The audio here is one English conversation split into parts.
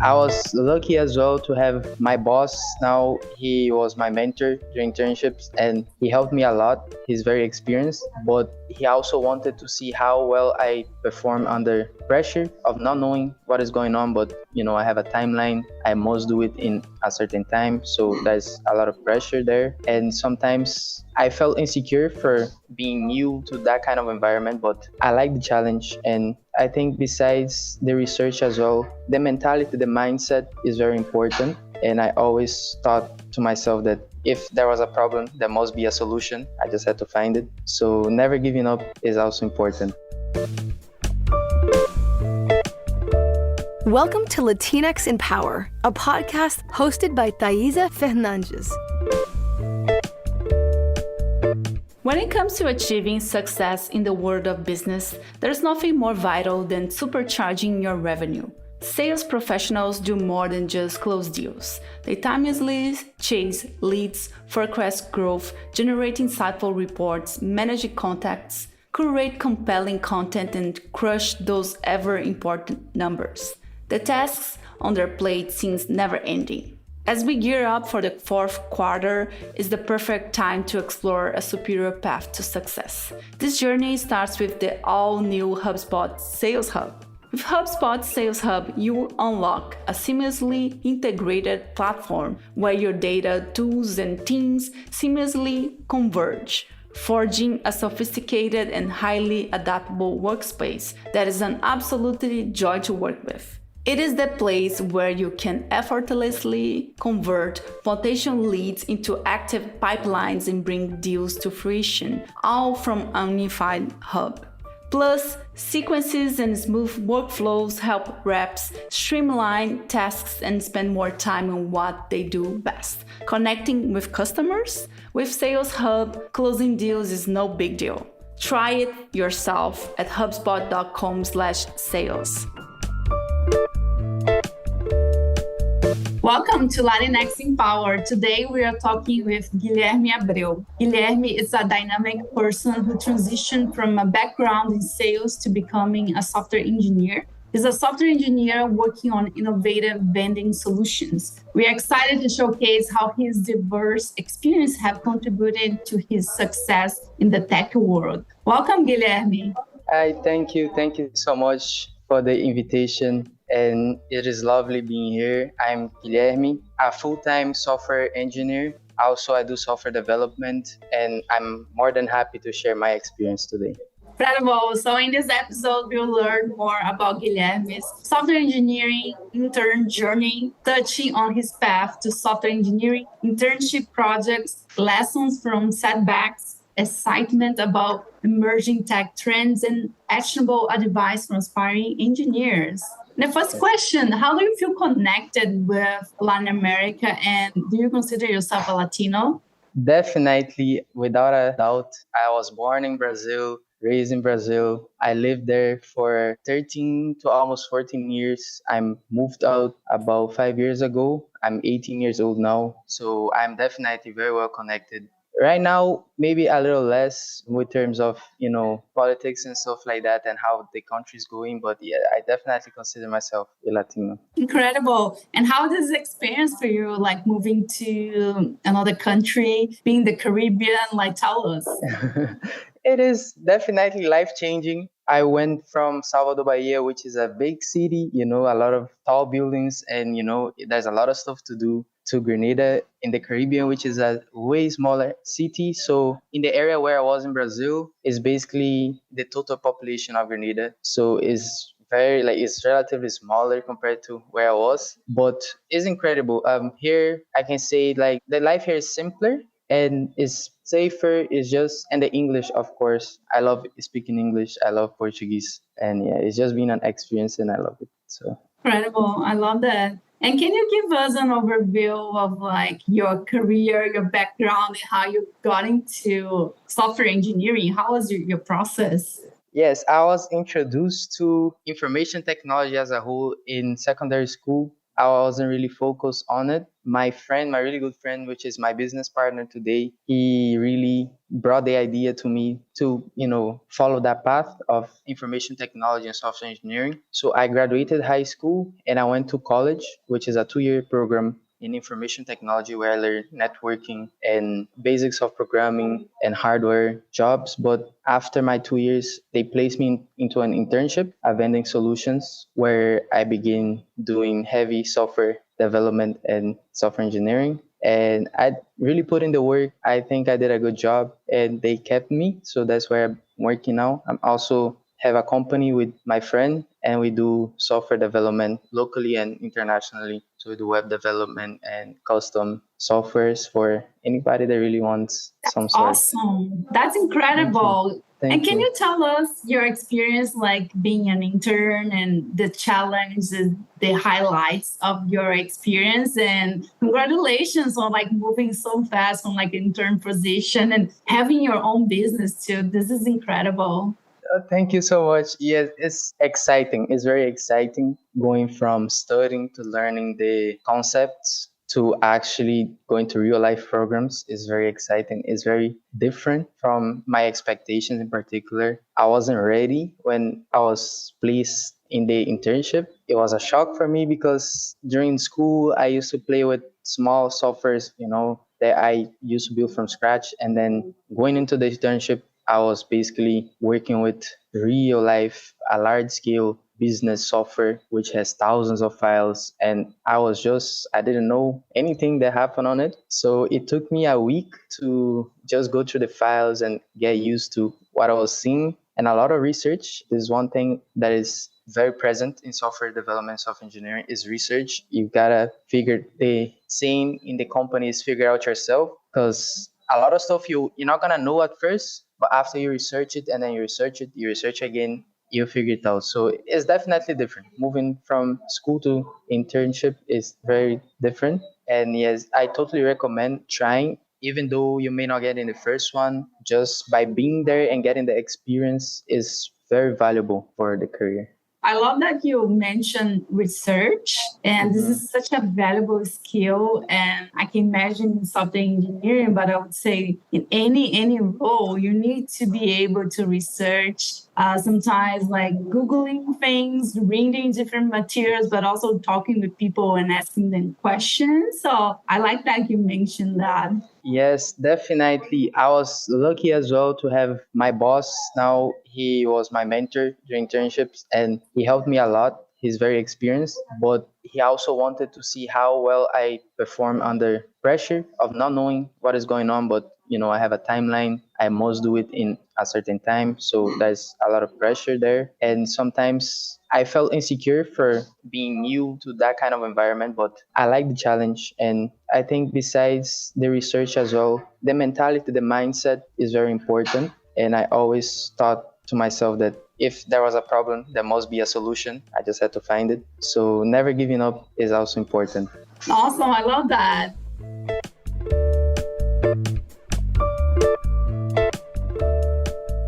I was lucky as well to have my boss. Now he was my mentor during internships and he helped me a lot. He's very experienced, but he also wanted to see how well I perform under pressure of not knowing what is going on. But I have a timeline. I must do it in a certain time. So there's a lot of pressure there. And sometimes I felt insecure for being new to that kind of environment, but I like the challenge. And I think besides the research as well, the mentality, the mindset is very important. And I always thought to myself that if there was a problem, there must be a solution. I just had to find it. So never giving up is also important. Welcome to Latinx in Power, a podcast hosted by Thaisa Fernandes. When it comes to achieving success in the world of business, there's nothing more vital than supercharging your revenue. Sales professionals do more than just close deals. They timelessly chase leads, forecast growth, generate insightful reports, manage contacts, curate compelling content, and crush those ever-important numbers. The tasks on their plate seems never-ending. As we gear up for the fourth quarter, is the perfect time to explore a superior path to success. This journey starts with the all-new HubSpot Sales Hub. With HubSpot Sales Hub, you will unlock a seamlessly integrated platform where your data, tools, and teams seamlessly converge, forging a sophisticated and highly adaptable workspace that is an absolutely joy to work with. It is the place where you can effortlessly convert potential leads into active pipelines and bring deals to fruition, all from a unified hub. Plus, sequences and smooth workflows help reps streamline tasks and spend more time on what they do best. Connecting with customers? With Sales Hub, closing deals is no big deal. Try it yourself at hubspot.com/sales. Welcome to Latinx in Power. Today we are talking with Guilherme Abreu. Guilherme is a dynamic person who transitioned from a background in sales to becoming a software engineer. He's a software engineer working on innovative vending solutions. We are excited to showcase how his diverse experience have contributed to his success in the tech world. Welcome, Guilherme. Hi, thank you. Thank you so much for the invitation. And it is lovely being here. I'm Guilherme, a full-time software engineer. Also, I do software development, and I'm more than happy to share my experience today. Incredible. So in this episode, we'll learn more about Guilherme's software engineering intern journey, touching on his path to software engineering, internship projects, lessons from setbacks, excitement about emerging tech trends, and actionable advice from aspiring engineers. The first question, how do you feel connected with Latin America, and do you consider yourself a Latino? Definitely, without a doubt. I was born in Brazil, raised in Brazil. I lived there for 13 to almost 14 years. I moved out about 5 years ago. I'm 18 years old now, so I'm definitely very well connected. Right now, maybe a little less with terms of, politics and stuff like that and how the country is going. But yeah, I definitely consider myself a Latino. Incredible. And how does this experience for you, like moving to another country, being the Caribbean, tell us? It is definitely life-changing. I went from Salvador Bahia, which is a big city, a lot of tall buildings, and, there's a lot of stuff to do, to Grenada in the Caribbean, which is a way smaller city. So in the area where I was in Brazil is basically the total population of Grenada. So it's it's relatively smaller compared to where I was, but it's incredible. Here I can say the life here is simpler and is safer. And the English, of course. I love speaking English. I love Portuguese, and yeah, it's just been an experience, and I love it. So incredible. I love that. And can you give us an overview of your career, your background, and how you got into software engineering? How was your process? Yes, I was introduced to information technology as a whole in secondary school. I wasn't really focused on it. My friend, my really good friend, which is my business partner today, he really brought the idea to me to, follow that path of information technology and software engineering. So I graduated high school and I went to college, which is a 2-year program in information technology where I learned networking and basics of programming and hardware jobs. But after my 2 years, they placed me into an internship at Vending Solutions where I began doing heavy software development and software engineering. And I really put in the work. I think I did a good job and they kept me. So that's where I'm working now. I'm also have a company with my friend and we do software development locally and internationally. So we do web development and custom softwares for anybody that really wants some sort. Awesome. That's incredible. Thank Can you. you tell us your experience like being an intern and the challenges, the highlights of your experience? And congratulations on like moving so fast from like intern position and having your own business too. This is incredible. Thank you so much. Yes, it's exciting. It's very exciting going from studying to learning the concepts to actually going to real life programs is very exciting. It's very different from my expectations in particular. I wasn't ready when I was placed in the internship. It was a shock for me because during school, I used to play with small softwares, that I used to build from scratch. And then going into the internship, I was basically working with real life, a large scale business software, which has thousands of files. And I didn't know anything that happened on it. So it took me a week to just go through the files and get used to what I was seeing. And a lot of research. This is one thing that is very present in software development, software engineering is research. You gotta figure the saying in the company is figure out yourself because a lot of stuff you're not gonna know at first, but after you research it and then you research again, you figure it out. So it's definitely different. Moving from school to internship is very different. And yes, I totally recommend trying, even though you may not get in the first one, just by being there and getting the experience is very valuable for the career. I love that you mentioned research, and this is such a valuable skill. And I can imagine in software engineering, but I would say in any role, you need to be able to research. Sometimes like Googling things, reading different materials, but also talking with people and asking them questions. So I like that you mentioned that. Yes, definitely. I was lucky as well to have my boss. Now he was my mentor during internships and he helped me a lot. He's very experienced, but he also wanted to see how well I perform under pressure of not knowing what is going on. But, I have a timeline. I must do it in a certain time. So there's a lot of pressure there. And sometimes I felt insecure for being new to that kind of environment, but I like the challenge. And I think besides the research as well, the mentality, the mindset is very important. And I always thought to myself that if there was a problem, there must be a solution. I just had to find it. So never giving up is also important. Awesome. I love that.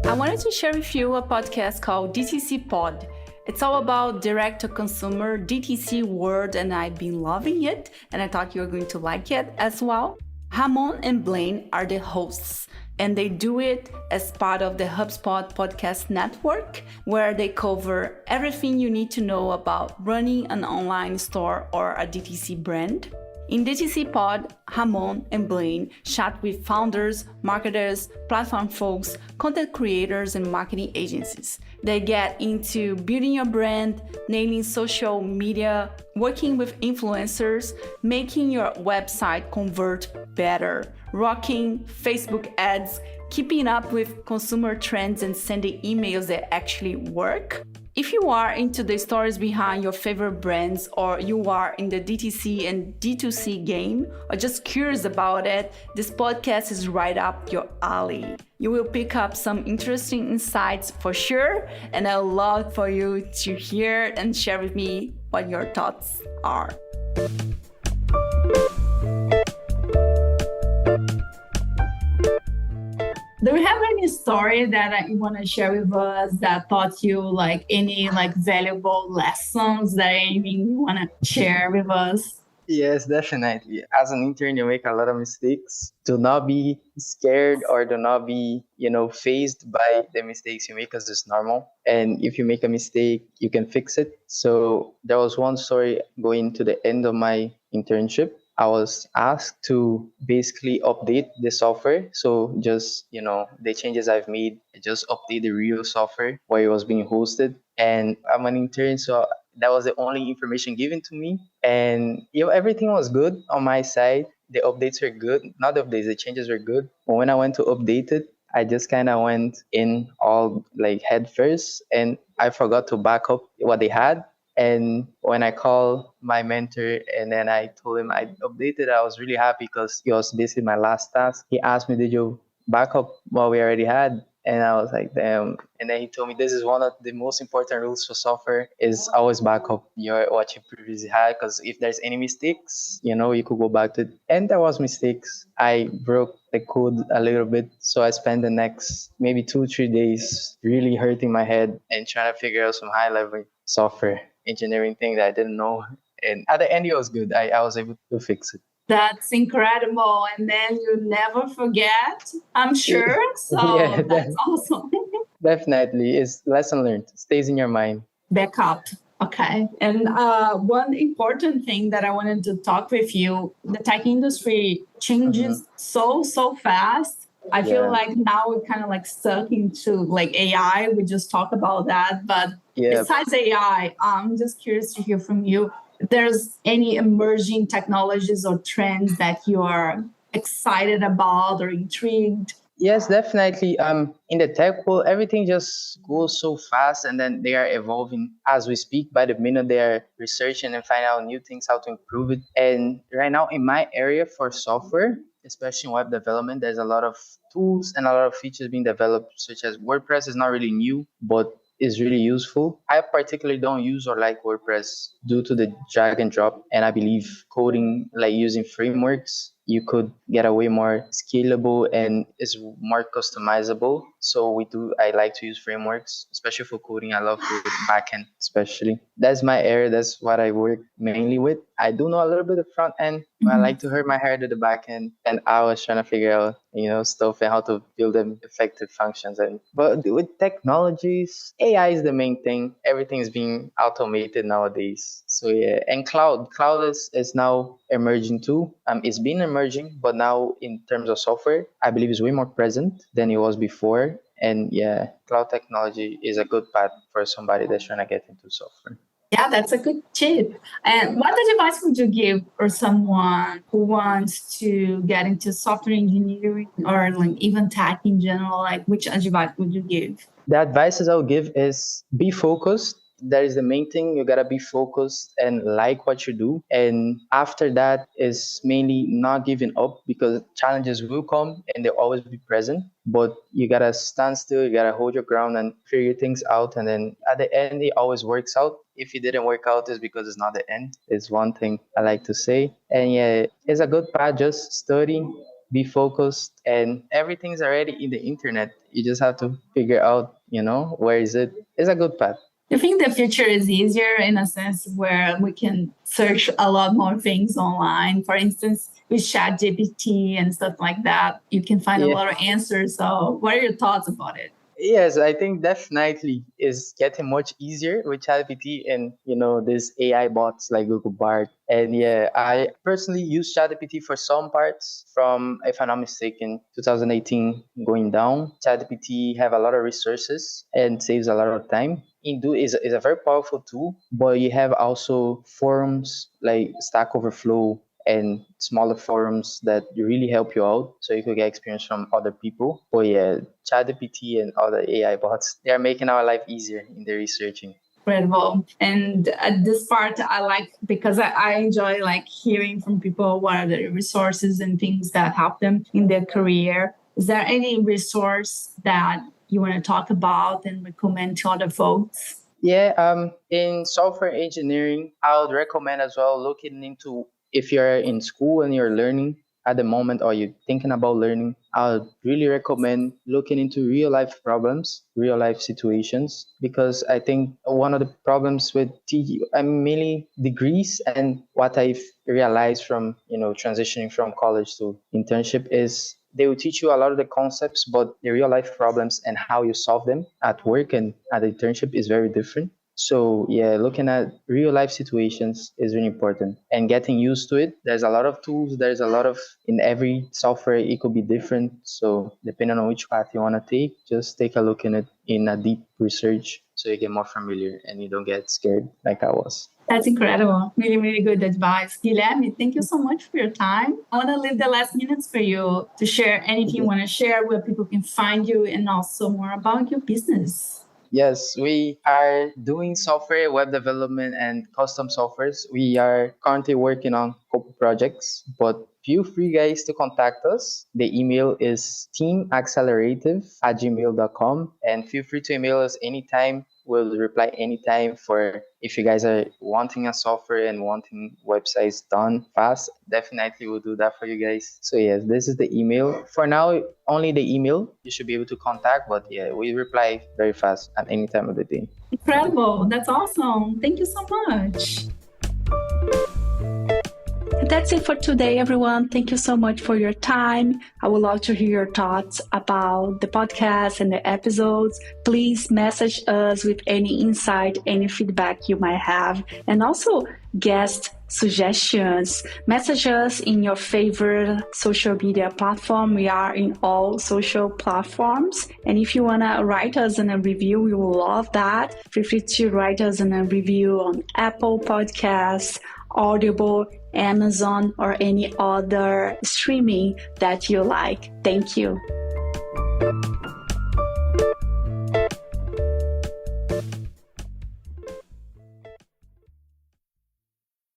I wanted to share with you a podcast called DTC Pod. It's all about direct-to-consumer DTC world, and I've been loving it, and I thought you were going to like it as well. Ramon and Blaine are the hosts, and they do it as part of the HubSpot podcast network, where they cover everything you need to know about running an online store or a DTC brand. In DTC Pod, Ramon and Blaine chat with founders, marketers, platform folks, content creators, and marketing agencies. They get into building your brand, nailing social media, working with influencers, making your website convert better, rocking Facebook ads, keeping up with consumer trends, and sending emails that actually work. If you are into the stories behind your favorite brands, or you are in the DTC and D2C game, or just curious about it, this podcast is right up your alley. You will pick up some interesting insights for sure, and I'd love for you to hear and share with me what your thoughts are. Do we have any any story that you want to share with us that taught you like any like valuable lessons that you want to share with us? Yes, definitely. As an intern, you make a lot of mistakes. Do not be scared or do not be, phased by the mistakes you make because it's normal. And if you make a mistake, you can fix it. So there was one story going to the end of my internship. I was asked to basically update the software. So just, the changes I've made, just update the real software where it was being hosted. And I'm an intern, so that was the only information given to me. And everything was good on my side. The updates were good. Not the updates, the changes were good. But when I went to update it, I just kind of went in all like head first, and I forgot to back up what they had. And when I called my mentor and then I told him I updated, I was really happy because it was basically my last task. He asked me, "Did you back up what we already had?" And I was like, damn. And then he told me this is one of the most important rules for software is always back up what you previously had. Because if there's any mistakes, you could go back to it. And there was mistakes. I broke the code a little bit. So I spent the next maybe 2, 3 days really hurting my head and trying to figure out some high level software engineering thing that I didn't know. And at the end, it was good. I was able to fix it. That's incredible. And then you never forget, I'm sure. So Yeah, that's awesome. definitely. It's lesson learned. Stays in your mind. Backup. Okay. And one important thing that I wanted to talk with you, the tech industry changes so fast. I feel like now we're kind of like stuck into like AI. We just talked about that. But besides AI, I'm just curious to hear from you. There's any emerging technologies or trends that you are excited about or intrigued? Yes, definitely. In the tech world, everything just goes so fast, and then they are evolving as we speak. By the minute, they are researching and finding out new things, how to improve it. And right now, in my area for software, especially in web development, there's a lot of tools and a lot of features being developed, such as WordPress is not really new, but is really useful. I particularly don't use or like WordPress due to the drag and drop, and I believe coding like using frameworks you could get a way more scalable and is more customizable. So I like to use frameworks, especially for coding. I love coding backend, especially. That's my area. That's what I work mainly with. I do know a little bit of front end. I like to hurt my head at the back end, and I was trying to figure out, stuff and how to build them effective functions. But with technologies, AI is the main thing. Everything is being automated nowadays. So yeah, and cloud is now emerging too. It's been emerging, but now in terms of software, I believe it's way more present than it was before. And yeah, cloud technology is a good path for somebody that's trying to get into software. Yeah, that's a good tip. And what advice would you give for someone who wants to get into software engineering or like even tech in general? Like, which advice would you give? The advices I'll give is be focused. That is the main thing. You gotta be focused and like what you do. And after that is mainly not giving up because challenges will come and they'll always be present. But you gotta stand still, you gotta hold your ground and figure things out. And then at the end, it always works out. If it didn't work out, it's because it's not the end. It's one thing I like to say. And yeah, it's a good path. Just study, be focused, and everything's already in the internet. You just have to figure out, where is it. It's a good path. I think the future is easier in a sense where we can search a lot more things online. For instance, with ChatGPT and stuff like that, you can find a lot of answers. So what are your thoughts about it? Yes, I think definitely is getting much easier with ChatGPT and these AI bots like Google Bard. And yeah, I personally use ChatGPT for some parts from, if I'm not mistaken, 2018 going down. ChatGPT have a lot of resources and saves a lot of time. Indu is a very powerful tool, but you have also forums like Stack Overflow and smaller forums that really help you out so you could get experience from other people. But yeah, ChatGPT and other AI bots, they are making our life easier in the researching. Incredible. And this part I like because I enjoy like hearing from people what are the resources and things that help them in their career. Is there any resource that you want to talk about and recommend to other folks? Yeah, in software engineering, I would recommend as well looking into if you're in school and you're learning, at the moment or you're thinking about learning, I would really recommend looking into real life problems, real life situations, because I think one of the problems with mainly degrees and what I've realized from, transitioning from college to internship is they will teach you a lot of the concepts, but the real life problems and how you solve them at work and at the internship is very different. So yeah, looking at real life situations is really important and getting used to it. There's a lot of tools. There's a lot of in every software. It could be different. So depending on which path you want to take, just take a look in it in a deep research so you get more familiar and you don't get scared like I was. That's incredible. Really, really good advice. Guilherme, thank you so much for your time. I want to leave the last minutes for you to share anything you want to share, where people can find you, and also more about your business. Yes, we are doing software, web development, and custom softwares. We are currently working on couple projects, but feel free, guys, to contact us. The email is teamaccelerative@gmail.com, and feel free to email us anytime. We'll reply anytime for if you guys are wanting a software and wanting websites done fast. Definitely we'll do that for you guys. So yes, this is the email. For now, only the email you should be able to contact, but yeah, we reply very fast at any time of the day. Incredible. That's awesome. Thank you so much. That's it for today, everyone. Thank you so much for your time. I would love to hear your thoughts about the podcast and the episodes. Please message us with any insight, any feedback you might have, and also guest suggestions. Message us in your favorite social media platform. We are in all social platforms. And if you want to write us in a review, we will love that. Feel free to write us in a review on Apple Podcasts, Audible, Amazon, or any other streaming that you like. Thank you.